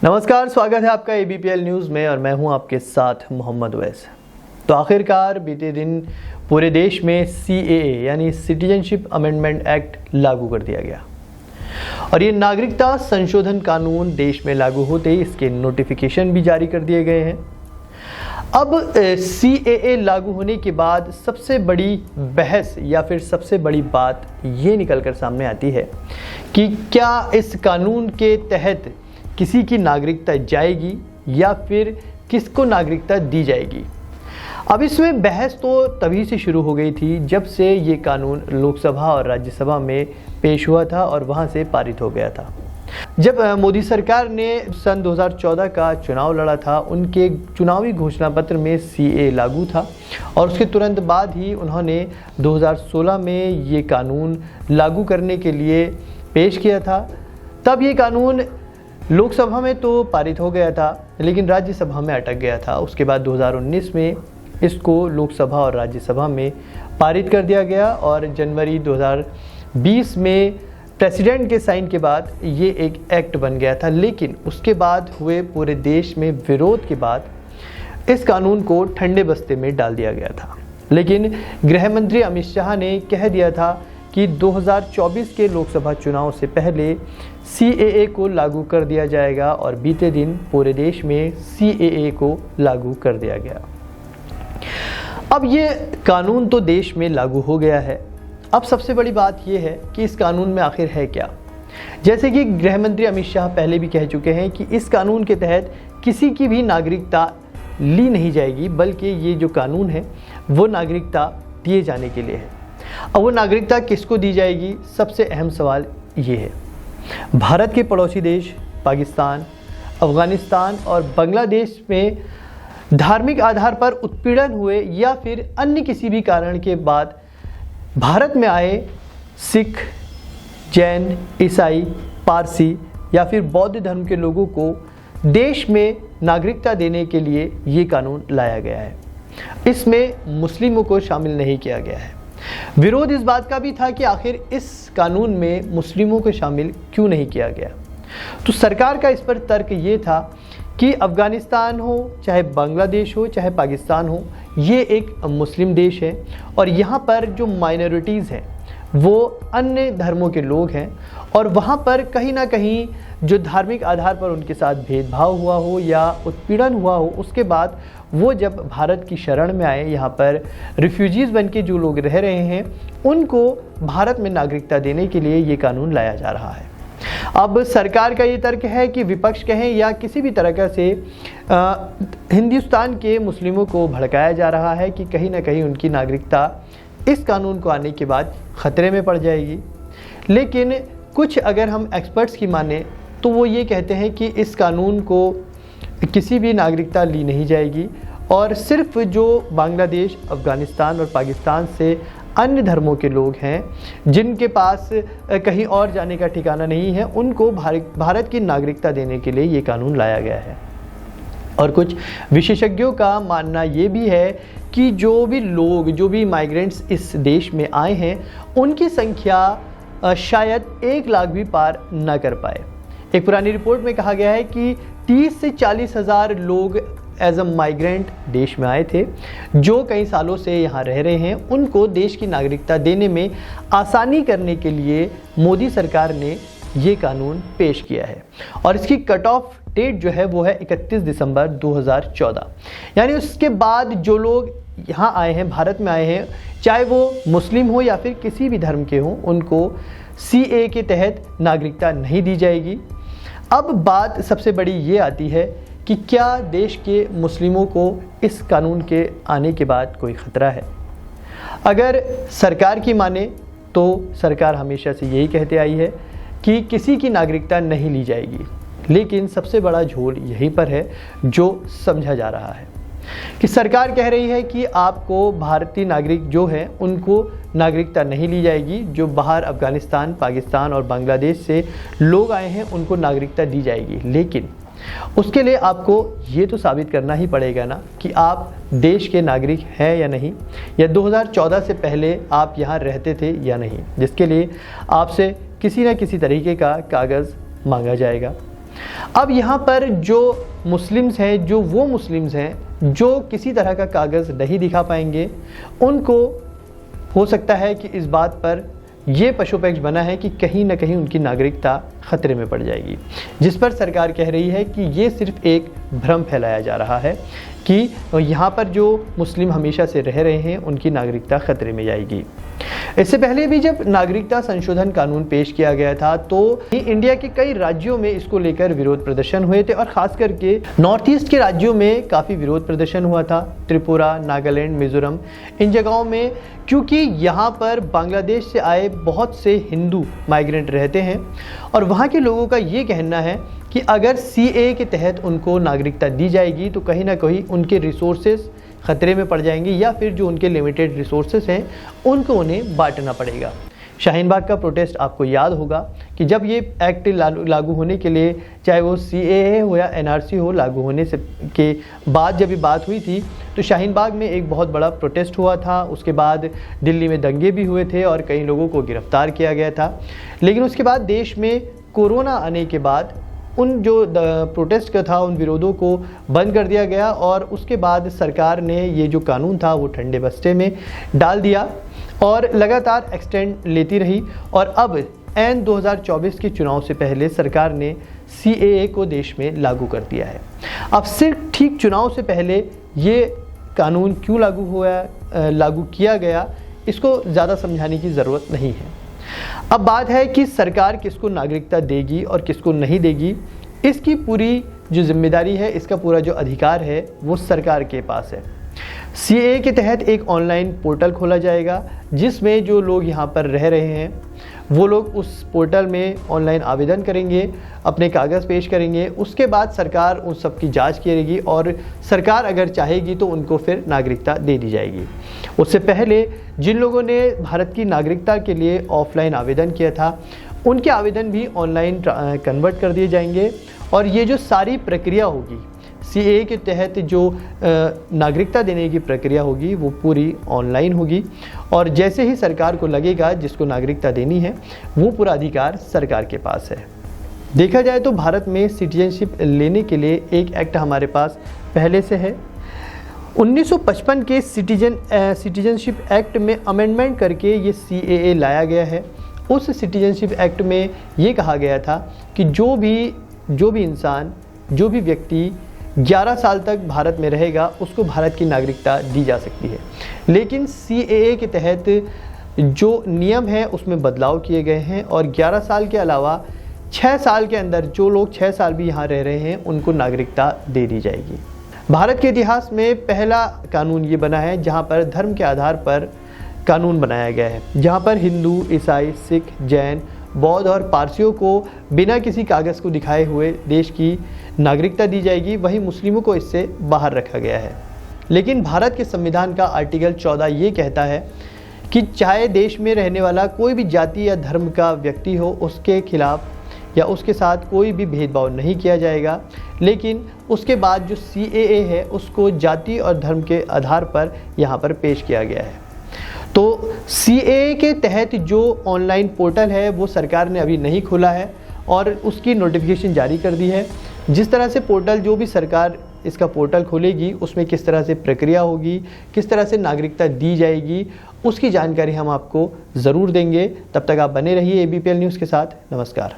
नमस्कार, स्वागत है आपका ABPL न्यूज़ में और मैं हूं आपके साथ मोहम्मद उवैस। तो आखिरकार बीते दिन पूरे देश में CAA यानी सिटीजनशिप अमेंडमेंट एक्ट लागू कर दिया गया और ये नागरिकता संशोधन कानून देश में लागू होते ही इसके नोटिफिकेशन भी जारी कर दिए गए हैं। अब CAA लागू होने के बाद सबसे बड़ी बहस या फिर सबसे बड़ी बात ये निकल कर सामने आती है कि क्या इस कानून के तहत किसी की नागरिकता जाएगी या फिर किसको नागरिकता दी जाएगी। अब इसमें बहस तो तभी से शुरू हो गई थी जब से ये कानून लोकसभा और राज्यसभा में पेश हुआ था और वहाँ से पारित हो गया था। जब मोदी सरकार ने सन 2014 का चुनाव लड़ा था, उनके चुनावी घोषणा पत्र में CAA लागू था और उसके तुरंत बाद ही उन्होंने 2016 में ये कानून लागू करने के लिए पेश किया था। तब ये कानून लोकसभा में तो पारित हो गया था लेकिन राज्यसभा में अटक गया था। उसके बाद 2019 में इसको लोकसभा और राज्यसभा में पारित कर दिया गया और जनवरी 2020 में प्रेसिडेंट के साइन के बाद ये एक एक्ट बन गया था। लेकिन उसके बाद हुए पूरे देश में विरोध के बाद इस कानून को ठंडे बस्ते में डाल दिया गया था। लेकिन गृह मंत्री अमित शाह ने कह दिया था कि 2024 के लोकसभा चुनाव से पहले CAA को लागू कर दिया जाएगा और बीते दिन पूरे देश में CAA को लागू कर दिया गया। अब ये कानून तो देश में लागू हो गया है। अब सबसे बड़ी बात ये है कि इस कानून में आखिर है क्या। जैसे कि गृह मंत्री अमित शाह पहले भी कह चुके हैं कि इस कानून के तहत किसी की भी नागरिकता ली नहीं जाएगी, बल्कि ये जो कानून है वो नागरिकता दिए जाने के लिए है। अब वो नागरिकता किसको दी जाएगी, सबसे अहम सवाल ये है। भारत के पड़ोसी देश पाकिस्तान, अफ़गानिस्तान और बांग्लादेश में धार्मिक आधार पर उत्पीड़न हुए या फिर अन्य किसी भी कारण के बाद भारत में आए सिख, जैन, ईसाई, पारसी या फिर बौद्ध धर्म के लोगों को देश में नागरिकता देने के लिए ये कानून लाया गया है। इसमें मुस्लिमों को शामिल नहीं किया गया है। विरोध इस बात का भी था कि आखिर इस कानून में मुस्लिमों को शामिल क्यों नहीं किया गया। तो सरकार का इस पर तर्क ये था कि अफ़गानिस्तान हो, चाहे बांग्लादेश हो, चाहे पाकिस्तान हो, ये एक मुस्लिम देश है और यहाँ पर जो माइनॉरिटीज़ हैं वो अन्य धर्मों के लोग हैं और वहाँ पर कहीं ना कहीं जो धार्मिक आधार पर उनके साथ भेदभाव हुआ हो या उत्पीड़न हुआ हो, उसके बाद वो जब भारत की शरण में आए, यहाँ पर रिफ्यूजीज़ बन के जो लोग रह रहे हैं उनको भारत में नागरिकता देने के लिए ये कानून लाया जा रहा है। अब सरकार का ये तर्क है कि विपक्ष कहें या किसी भी तरह से हिंदुस्तान के मुस्लिमों को भड़काया जा रहा है कि कहीं ना कहीं उनकी नागरिकता इस कानून को आने के बाद ख़तरे में पड़ जाएगी। लेकिन कुछ अगर हम एक्सपर्ट्स की माने तो वो ये कहते हैं कि इस कानून को किसी भी नागरिकता ली नहीं जाएगी और सिर्फ जो बांग्लादेश, अफ़गानिस्तान और पाकिस्तान से अन्य धर्मों के लोग हैं जिनके पास कहीं और जाने का ठिकाना नहीं है, उनको भारत की नागरिकता देने के लिए ये कानून लाया गया है। और कुछ विशेषज्ञों का मानना ये भी है कि जो भी माइग्रेंट्स इस देश में आए हैं उनकी संख्या शायद 1 लाख भी पार न कर पाए। एक पुरानी रिपोर्ट में कहा गया है कि 30 से 40 हज़ार लोग एज अ माइग्रेंट देश में आए थे जो कई सालों से यहाँ रह रहे हैं। उनको देश की नागरिकता देने में आसानी करने के लिए मोदी सरकार ने ये कानून पेश किया है और इसकी कट ऑफ डेट जो है वो है 31 दिसंबर 2014। यानी उसके बाद जो लोग यहाँ आए हैं, भारत में आए हैं, चाहे वो मुस्लिम हो या फिर किसी भी धर्म के हों, उनको CAA के तहत नागरिकता नहीं दी जाएगी। अब बात सबसे बड़ी ये आती है कि क्या देश के मुस्लिमों को इस कानून के आने के बाद कोई ख़तरा है। अगर सरकार की माने तो सरकार हमेशा से यही कहते आई है कि किसी की नागरिकता नहीं ली जाएगी, लेकिन सबसे बड़ा झोल यहीं पर है जो समझा जा रहा है कि सरकार कह रही है कि आपको भारतीय नागरिक जो है उनको नागरिकता नहीं ली जाएगी। जो बाहर अफ़गानिस्तान, पाकिस्तान और बांग्लादेश से लोग आए हैं उनको नागरिकता दी जाएगी, लेकिन उसके लिए आपको ये तो साबित करना ही पड़ेगा ना कि आप देश के नागरिक हैं या नहीं, या 2014 से पहले आप यहाँ रहते थे या नहीं, जिसके लिए आपसे किसी न किसी तरीके का कागज़ मांगा जाएगा। अब यहाँ पर जो मुस्लिम्स हैं, जो वो मुस्लिम्स हैं जो किसी तरह का कागज़ नहीं दिखा पाएंगे, उनको हो सकता है कि इस बात पर ये पशुपेक्ष बना है कि कहीं ना कहीं उनकी नागरिकता खतरे में पड़ जाएगी, जिस पर सरकार कह रही है कि ये सिर्फ एक भ्रम फैलाया जा रहा है कि यहाँ पर जो मुस्लिम हमेशा से रह रहे हैं उनकी नागरिकता खतरे में जाएगी। इससे पहले भी जब नागरिकता संशोधन कानून पेश किया गया था तो इंडिया के कई राज्यों में इसको लेकर विरोध प्रदर्शन हुए थे और ख़ास करके नॉर्थ ईस्ट के राज्यों में काफ़ी विरोध प्रदर्शन हुआ था। त्रिपुरा, नागालैंड, मिज़ोरम, इन जगहों में, क्योंकि यहाँ पर बांग्लादेश से आए बहुत से हिंदू माइग्रेंट रहते हैं और वहाँ के लोगों का ये कहना है कि अगर CAA के तहत उनको नागरिकता दी जाएगी तो कहीं ना कहीं उनके रिसोर्सेज ख़तरे में पड़ जाएंगे या फिर जो उनके लिमिटेड रिसोर्सेज हैं उनको उन्हें बांटना पड़ेगा। शाहीन बाग का प्रोटेस्ट आपको याद होगा कि जब ये एक्ट लागू होने के लिए, चाहे वो CAA हो या NRC हो, लागू होने से के बाद जब ये बात हुई थी तो शाहीन बाग में एक बहुत बड़ा प्रोटेस्ट हुआ था। उसके बाद दिल्ली में दंगे भी हुए थे और कई लोगों को गिरफ्तार किया गया था। लेकिन उसके बाद देश में कोरोना आने के बाद उन जो प्रोटेस्ट का था, उन विरोधों को बंद कर दिया गया और उसके बाद सरकार ने ये जो कानून था वो ठंडे बस्ते में डाल दिया और लगातार एक्सटेंड लेती रही। और अब ऐन 2024 के चुनाव से पहले सरकार ने CAA को देश में लागू कर दिया है। अब सिर्फ ठीक चुनाव से पहले ये कानून क्यों लागू किया गया, इसको ज़्यादा समझाने की ज़रूरत नहीं है। अब बात है कि सरकार किसको नागरिकता देगी और किसको नहीं देगी। इसकी पूरी जो जिम्मेदारी है, इसका पूरा जो अधिकार है वो सरकार के पास है। CAA के तहत एक ऑनलाइन पोर्टल खोला जाएगा जिसमें जो लोग यहाँ पर रह रहे हैं वो लोग उस पोर्टल में ऑनलाइन आवेदन करेंगे, अपने कागज़ पेश करेंगे। उसके बाद सरकार उन सब की जांच करेगी और सरकार अगर चाहेगी तो उनको फिर नागरिकता दे दी जाएगी। उससे पहले जिन लोगों ने भारत की नागरिकता के लिए ऑफलाइन आवेदन किया था उनके आवेदन भी ऑनलाइन कन्वर्ट कर दिए जाएंगे और ये जो सारी प्रक्रिया होगी, CAA के तहत जो नागरिकता देने की प्रक्रिया होगी वो पूरी ऑनलाइन होगी और जैसे ही सरकार को लगेगा जिसको नागरिकता देनी है वो पूरा अधिकार सरकार के पास है। देखा जाए तो भारत में सिटीजनशिप लेने के लिए एक एक्ट हमारे पास पहले से है। 1955 के सिटीजनशिप एक्ट में अमेंडमेंट करके ये CAA लाया गया है। उस सिटीजनशिप एक्ट में ये कहा गया था कि जो भी इंसान, जो भी व्यक्ति 11 साल तक भारत में रहेगा उसको भारत की नागरिकता दी जा सकती है। लेकिन CAA के तहत जो नियम है उसमें बदलाव किए गए हैं और 11 साल के अलावा 6 साल के अंदर जो लोग 6 साल भी यहाँ रह रहे हैं उनको नागरिकता दे दी जाएगी। भारत के इतिहास में पहला कानून ये बना है जहाँ पर धर्म के आधार पर कानून बनाया गया है, जहाँ पर हिंदू, ईसाई, सिख, जैन, बौद्ध और पारसियों को बिना किसी कागज़ को दिखाए हुए देश की नागरिकता दी जाएगी। वहीं मुस्लिमों को इससे बाहर रखा गया है। लेकिन भारत के संविधान का आर्टिकल 14 ये कहता है कि चाहे देश में रहने वाला कोई भी जाति या धर्म का व्यक्ति हो, उसके खिलाफ या उसके साथ कोई भी भेदभाव नहीं किया जाएगा। लेकिन उसके बाद जो CAA है उसको जाति और धर्म के आधार पर यहाँ पर पेश किया गया है। तो CAA के तहत जो ऑनलाइन पोर्टल है वो सरकार ने अभी नहीं खोला है और उसकी नोटिफिकेशन जारी कर दी है। जिस तरह से पोर्टल, जो भी सरकार इसका पोर्टल खोलेगी उसमें किस तरह से प्रक्रिया होगी, किस तरह से नागरिकता दी जाएगी, उसकी जानकारी हम आपको ज़रूर देंगे। तब तक आप बने रहिए ABPL न्यूज़ के साथ। नमस्कार।